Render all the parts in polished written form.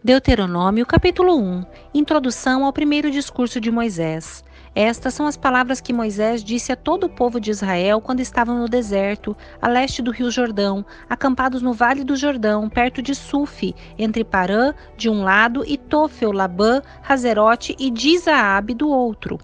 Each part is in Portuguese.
Deuteronômio, capítulo 1. Introdução ao primeiro discurso de Moisés. Estas são as palavras que Moisés disse a todo o povo de Israel quando estavam no deserto, a leste do rio Jordão, acampados no vale do Jordão, perto de Sufi, entre Parã, de um lado, e Tofel, Labã, Hazerote e Dizaabe, do outro.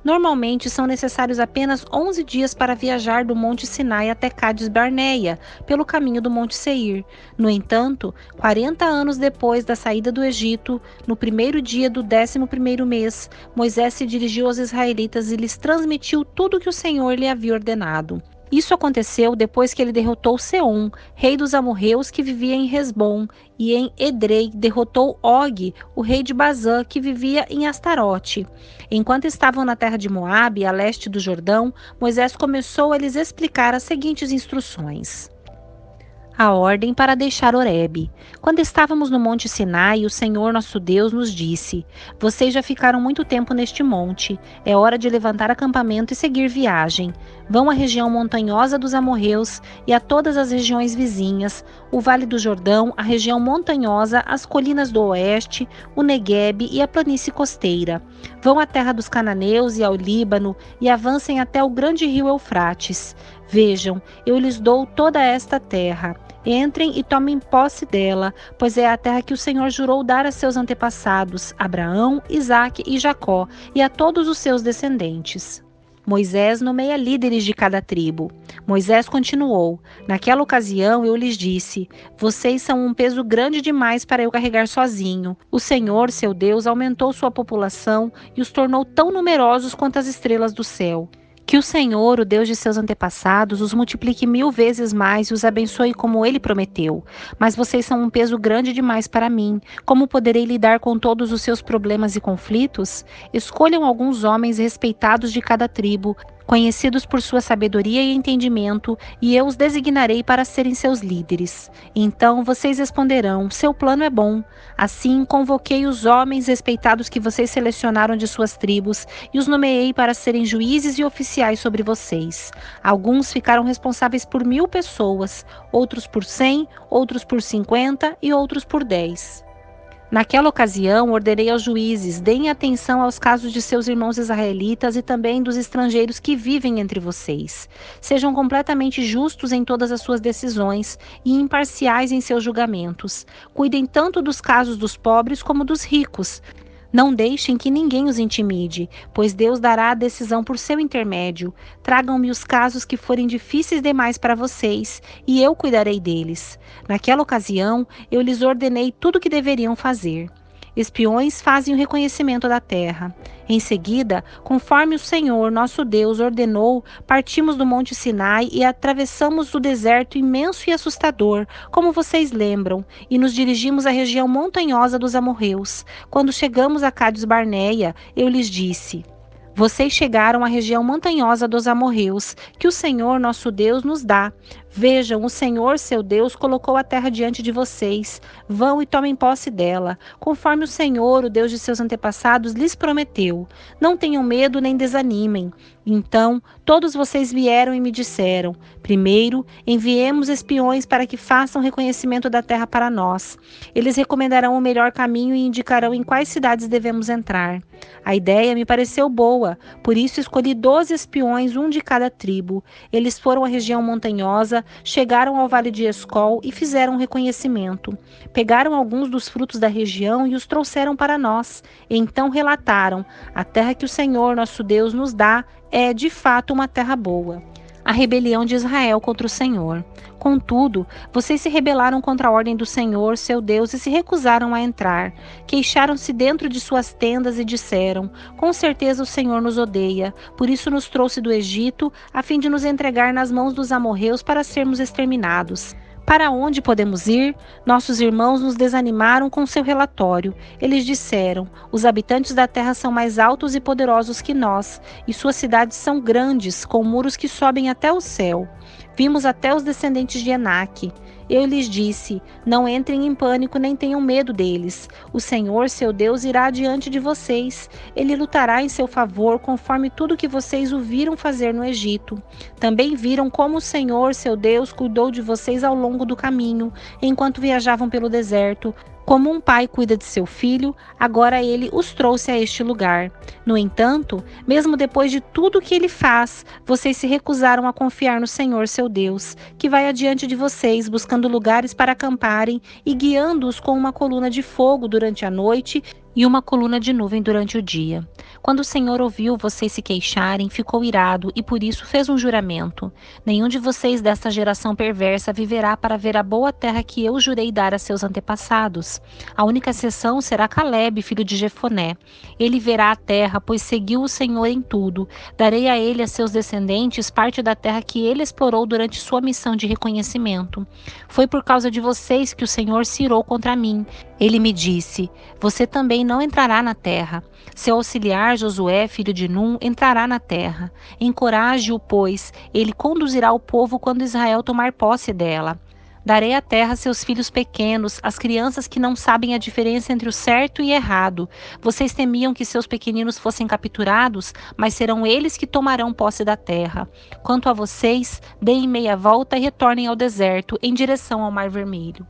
Normalmente são necessários apenas 11 dias para viajar do Monte Sinai até Cádiz Barneia, pelo caminho do Monte Seir. No entanto, 40 anos depois da saída do Egito, no primeiro dia do 11º mês, Moisés se dirigiu aos israelitas e lhes transmitiu tudo o que o Senhor lhe havia ordenado. Isso aconteceu depois que ele derrotou Seom, rei dos amorreus que vivia em Hesbom, e em Edrei derrotou Og, o rei de Bazã, que vivia em Astarote. Enquanto estavam na terra de Moabe, a leste do Jordão, Moisés começou a lhes explicar as seguintes instruções. A ordem para deixar Horebe. Quando estávamos no Monte Sinai, o Senhor nosso Deus nos disse: Vocês já ficaram muito tempo neste monte. É hora de levantar acampamento e seguir viagem. Vão à região montanhosa dos amorreus e a todas as regiões vizinhas, o Vale do Jordão, a região montanhosa, as colinas do oeste, o Neguebe e a planície costeira. Vão à terra dos cananeus e ao Líbano e avancem até o grande rio Eufrates. Vejam, eu lhes dou toda esta terra. Entrem e tomem posse dela, pois é a terra que o Senhor jurou dar a seus antepassados, Abraão, Isaque e Jacó, e a todos os seus descendentes. Moisés nomeia líderes de cada tribo. Moisés continuou: Naquela ocasião eu lhes disse: Vocês são um peso grande demais para eu carregar sozinho. O Senhor, seu Deus, aumentou sua população e os tornou tão numerosos quanto as estrelas do céu. Que o Senhor, o Deus de seus antepassados, os multiplique 1000 vezes mais e os abençoe como ele prometeu. Mas vocês são um peso grande demais para mim. Como poderei lidar com todos os seus problemas e conflitos? Escolham alguns homens respeitados de cada tribo, conhecidos por sua sabedoria e entendimento, e eu os designarei para serem seus líderes. Então vocês responderão: Seu plano é bom. Assim convoquei os homens respeitados que vocês selecionaram de suas tribos e os nomeei para serem juízes e oficiais sobre vocês. Alguns ficaram responsáveis por 1000 pessoas, outros por 100, outros por 50 e outros por 10. Naquela ocasião, ordenei aos juízes: deem atenção aos casos de seus irmãos israelitas e também dos estrangeiros que vivem entre vocês. Sejam completamente justos em todas as suas decisões e imparciais em seus julgamentos. Cuidem tanto dos casos dos pobres como dos ricos. Não deixem que ninguém os intimide, pois Deus dará a decisão por seu intermédio. Tragam-me os casos que forem difíceis demais para vocês, e eu cuidarei deles. Naquela ocasião, eu lhes ordenei tudo o que deveriam fazer. Espiões fazem o reconhecimento da terra. Em seguida, conforme o Senhor, nosso Deus, ordenou, partimos do Monte Sinai e atravessamos o deserto imenso e assustador, como vocês lembram, e nos dirigimos à região montanhosa dos amorreus. Quando chegamos a Cádiz Barneia, eu lhes disse: Vocês chegaram à região montanhosa dos amorreus, que o Senhor, nosso Deus, nos dá. Vejam, o Senhor, seu Deus, colocou a terra diante de vocês. Vão e tomem posse dela, conforme o Senhor, o Deus de seus antepassados, lhes prometeu. Não tenham medo nem desanimem. Então, todos vocês vieram e me disseram: Primeiro, enviemos espiões para que façam reconhecimento da terra para nós. Eles recomendarão o melhor caminho e indicarão em quais cidades devemos entrar. A ideia me pareceu boa, por isso escolhi 12 espiões, um de cada tribo. Eles foram à região montanhosa, chegaram ao vale de Escol e fizeram um reconhecimento. Pegaram alguns dos frutos da região e os trouxeram para nós. Então relataram: A terra que o Senhor, nosso Deus, nos dá é, de fato, uma terra boa. A rebelião de Israel contra o Senhor. Contudo, vocês se rebelaram contra a ordem do Senhor, seu Deus, e se recusaram a entrar. Queixaram-se dentro de suas tendas e disseram: Com certeza o Senhor nos odeia, por isso nos trouxe do Egito, a fim de nos entregar nas mãos dos amorreus para sermos exterminados. Para onde podemos ir? Nossos irmãos nos desanimaram com seu relatório. Eles disseram: Os habitantes da terra são mais altos e poderosos que nós, e suas cidades são grandes, com muros que sobem até o céu. Vimos até os descendentes de Enaque. Eu lhes disse: Não entrem em pânico nem tenham medo deles. O Senhor, seu Deus, irá diante de vocês. Ele lutará em seu favor, conforme tudo que vocês o viram fazer no Egito. Também viram como o Senhor, seu Deus, cuidou de vocês ao longo do caminho, enquanto viajavam pelo deserto. Como um pai cuida de seu filho, agora ele os trouxe a este lugar. No entanto, mesmo depois de tudo o que ele faz, vocês se recusaram a confiar no Senhor seu Deus, que vai adiante de vocês, buscando lugares para acamparem e guiando-os com uma coluna de fogo durante a noite e uma coluna de nuvem durante o dia. Quando o Senhor ouviu vocês se queixarem, ficou irado e por isso fez um juramento: nenhum de vocês desta geração perversa viverá para ver a boa terra que eu jurei dar a seus antepassados. A única exceção será Calebe, filho de Jefoné. Ele verá a terra, pois seguiu o Senhor em tudo. Darei a ele e a seus descendentes parte da terra que ele explorou durante sua missão de reconhecimento. Foi por causa de vocês que o Senhor se irou contra mim. Ele me disse: você também não entrará na terra. Seu auxiliar Josué, filho de Num, entrará na terra. Encoraje-o, pois ele conduzirá o povo quando Israel tomar posse dela. Darei a terra a seus filhos pequenos, às crianças que não sabem a diferença entre o certo e errado. Vocês temiam que seus pequeninos fossem capturados, mas serão eles que tomarão posse da terra. Quanto a vocês, deem meia volta e retornem ao deserto, em direção ao Mar Vermelho.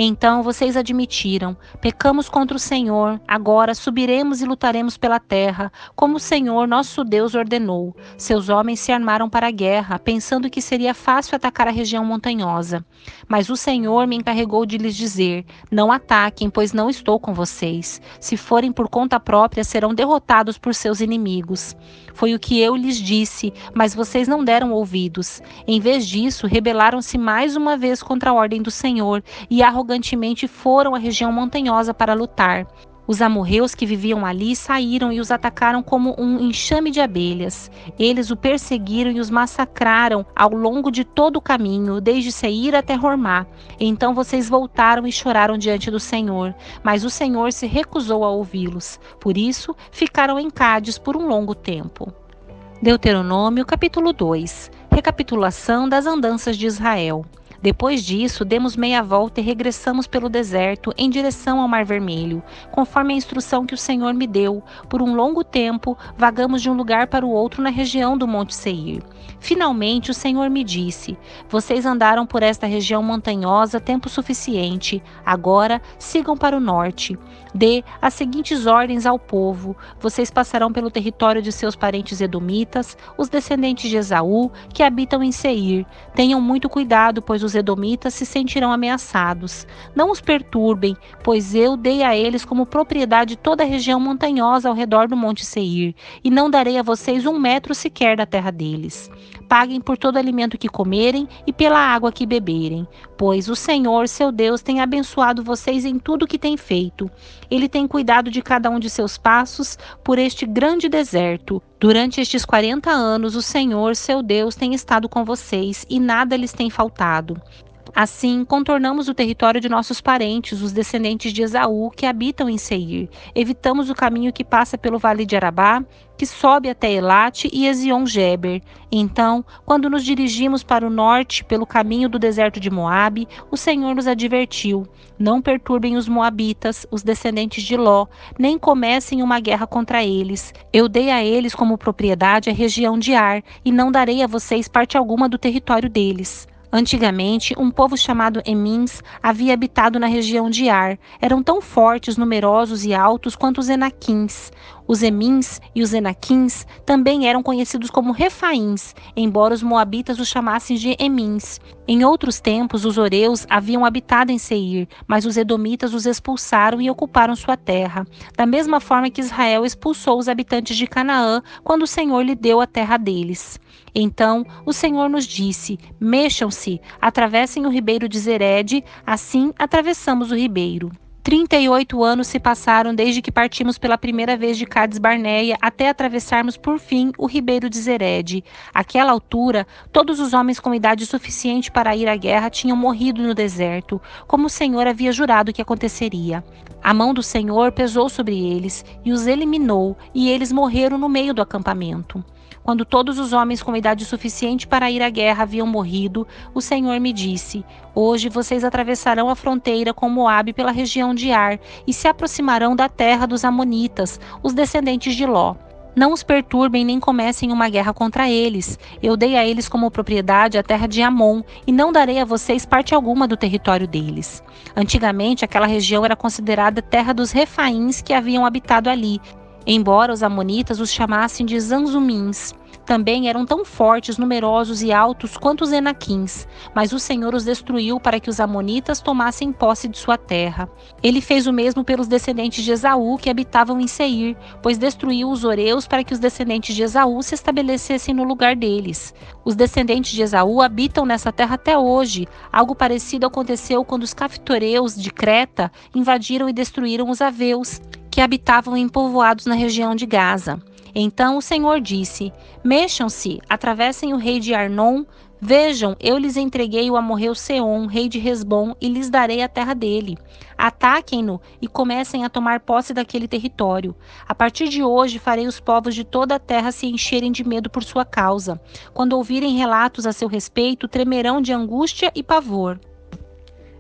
Então vocês admitiram: pecamos contra o Senhor, agora subiremos e lutaremos pela terra, como o Senhor nosso Deus ordenou. Seus homens se armaram para a guerra, pensando que seria fácil atacar a região montanhosa. Mas o Senhor me encarregou de lhes dizer: não ataquem, pois não estou com vocês. Se forem por conta própria, serão derrotados por seus inimigos. Foi o que eu lhes disse, mas vocês não deram ouvidos. Em vez disso, rebelaram-se mais uma vez contra a ordem do Senhor e arrogantemente foram à região montanhosa para lutar. Os amorreus que viviam ali saíram e os atacaram como um enxame de abelhas. Eles o perseguiram e os massacraram ao longo de todo o caminho, desde Seir até Hormá. Então vocês voltaram e choraram diante do Senhor, mas o Senhor se recusou a ouvi-los. Por isso, ficaram em Cádiz por um longo tempo. Deuteronômio, capítulo 2. Recapitulação das andanças de Israel. Depois disso, demos meia volta e regressamos pelo deserto em direção ao Mar Vermelho, conforme a instrução que o Senhor me deu. Por um longo tempo, vagamos de um lugar para o outro na região do Monte Seir. Finalmente, o Senhor me disse: vocês andaram por esta região montanhosa tempo suficiente. Agora, sigam para o norte. Dê as seguintes ordens ao povo: vocês passarão pelo território de seus parentes edomitas, os descendentes de Esaú, que habitam em Seir. Tenham muito cuidado, pois os edomitas se sentirão ameaçados. Não os perturbem, pois eu dei a eles como propriedade toda a região montanhosa ao redor do Monte Seir, e não darei a vocês 1 metro sequer da terra deles. Paguem por todo alimento que comerem e pela água que beberem, pois o Senhor, seu Deus, tem abençoado vocês em tudo o que tem feito. Ele tem cuidado de cada um de seus passos por este grande deserto. Durante estes 40 anos, o Senhor, seu Deus, tem estado com vocês e nada lhes tem faltado. Assim, contornamos o território de nossos parentes, os descendentes de Esaú, que habitam em Seir. Evitamos o caminho que passa pelo vale de Arabá, que sobe até Elate e Ezion-Geber. Então, quando nos dirigimos para o norte, pelo caminho do deserto de Moabe, o Senhor nos advertiu: não perturbem os moabitas, os descendentes de Ló, nem comecem uma guerra contra eles. Eu dei a eles como propriedade a região de Ar, e não darei a vocês parte alguma do território deles. Antigamente, um povo chamado Emins havia habitado na região de Ar. Eram tão fortes, numerosos e altos quanto os Enaquins. Os Emins e os Enaquins também eram conhecidos como Refaíns, embora os moabitas os chamassem de Emins. Em outros tempos, os Oreus haviam habitado em Seir, mas os edomitas os expulsaram e ocuparam sua terra, da mesma forma que Israel expulsou os habitantes de Canaã quando o Senhor lhe deu a terra deles. Então o Senhor nos disse: mexam-se, atravessem o ribeiro de Zered. Assim atravessamos o ribeiro. 38 anos se passaram desde que partimos pela primeira vez de Cádiz Barneia até atravessarmos por fim o ribeiro de Zered. Àquela altura, todos os homens com idade suficiente para ir à guerra tinham morrido no deserto, como o Senhor havia jurado que aconteceria. A mão do Senhor pesou sobre eles e os eliminou, e eles morreram no meio do acampamento. Quando todos os homens com idade suficiente para ir à guerra haviam morrido, o Senhor me disse: hoje vocês atravessarão a fronteira com Moabe pela região de Ar e se aproximarão da terra dos Amonitas, os descendentes de Ló. Não os perturbem nem comecem uma guerra contra eles. Eu dei a eles como propriedade a terra de Amon, e não darei a vocês parte alguma do território deles. Antigamente, aquela região era considerada terra dos Refaíns que haviam habitado ali, embora os amonitas os chamassem de Zanzumins. Também eram tão fortes, numerosos e altos quanto os Enaquins, mas o Senhor os destruiu para que os amonitas tomassem posse de sua terra. Ele fez o mesmo pelos descendentes de Esaú que habitavam em Seir, pois destruiu os Oreus para que os descendentes de Esaú se estabelecessem no lugar deles. Os descendentes de Esaú habitam nessa terra até hoje. Algo parecido aconteceu quando os caftoreus de Creta invadiram e destruíram os aveus, que habitavam em povoados na região de Gaza. Então o Senhor disse: Mexam-se, atravessem o rei de Arnon. Vejam, eu lhes entreguei o amorreu Seom, rei de Hesbom, e lhes darei a terra dele. Ataquem-no e comecem a tomar posse daquele território. A partir de hoje farei os povos de toda a terra se encherem de medo por sua causa. Quando ouvirem relatos a seu respeito, tremerão de angústia e pavor.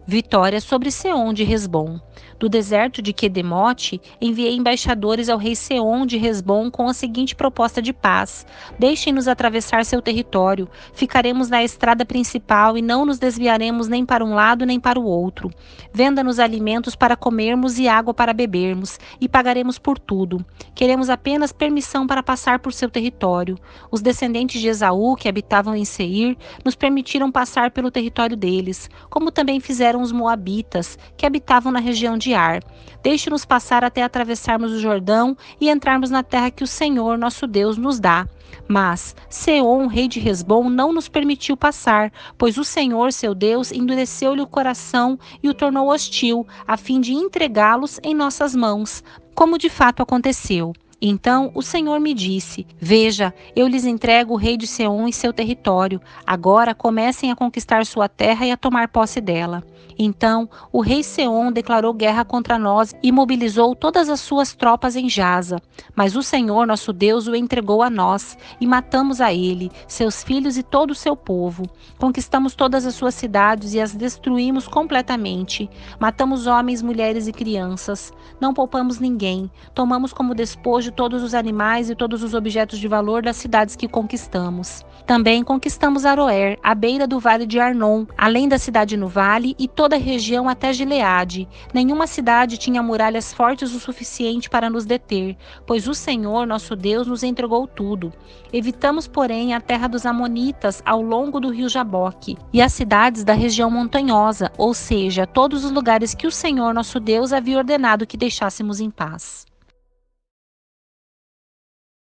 Vitória sobre Seom de Hesbom. Do deserto de Quedemote, enviei embaixadores ao rei Seom de Hesbom com a seguinte proposta de paz: deixem-nos atravessar seu território, ficaremos na estrada principal e não nos desviaremos nem para um lado nem para o outro. Venda-nos alimentos para comermos e água para bebermos, e pagaremos por tudo. Queremos apenas permissão para passar por seu território. Os descendentes de Esaú, que habitavam em Seir, nos permitiram passar pelo território deles, como também fizeram os moabitas, que habitavam na região de Ar. Deixe-nos passar até atravessarmos o Jordão e entrarmos na terra que o Senhor, nosso Deus, nos dá. Mas Seom, rei de Hesbom, não nos permitiu passar, pois o Senhor, seu Deus, endureceu-lhe o coração e o tornou hostil, a fim de entregá-los em nossas mãos, como de fato aconteceu. Então o Senhor me disse: Veja, eu lhes entrego o rei de Seom e seu território. Agora comecem a conquistar sua terra e a tomar posse dela. Então o rei Seom declarou guerra contra nós e mobilizou todas as suas tropas em Jaza. Mas o Senhor, nosso Deus, o entregou a nós, e matamos a ele, seus filhos e todo o seu povo. Conquistamos todas as suas cidades e as destruímos completamente. Matamos homens, mulheres e crianças. Não poupamos ninguém. Tomamos como despojo todos os animais e todos os objetos de valor das cidades que conquistamos. Também conquistamos Aroer, à beira do vale de Arnon, além da cidade no vale e toda a região até Gileade. Nenhuma cidade tinha muralhas fortes o suficiente para nos deter, pois o Senhor, nosso Deus, nos entregou tudo. Evitamos, porém, a terra dos Amonitas ao longo do rio Jaboque e as cidades da região montanhosa, ou seja, todos os lugares que o Senhor, nosso Deus, havia ordenado que deixássemos em paz.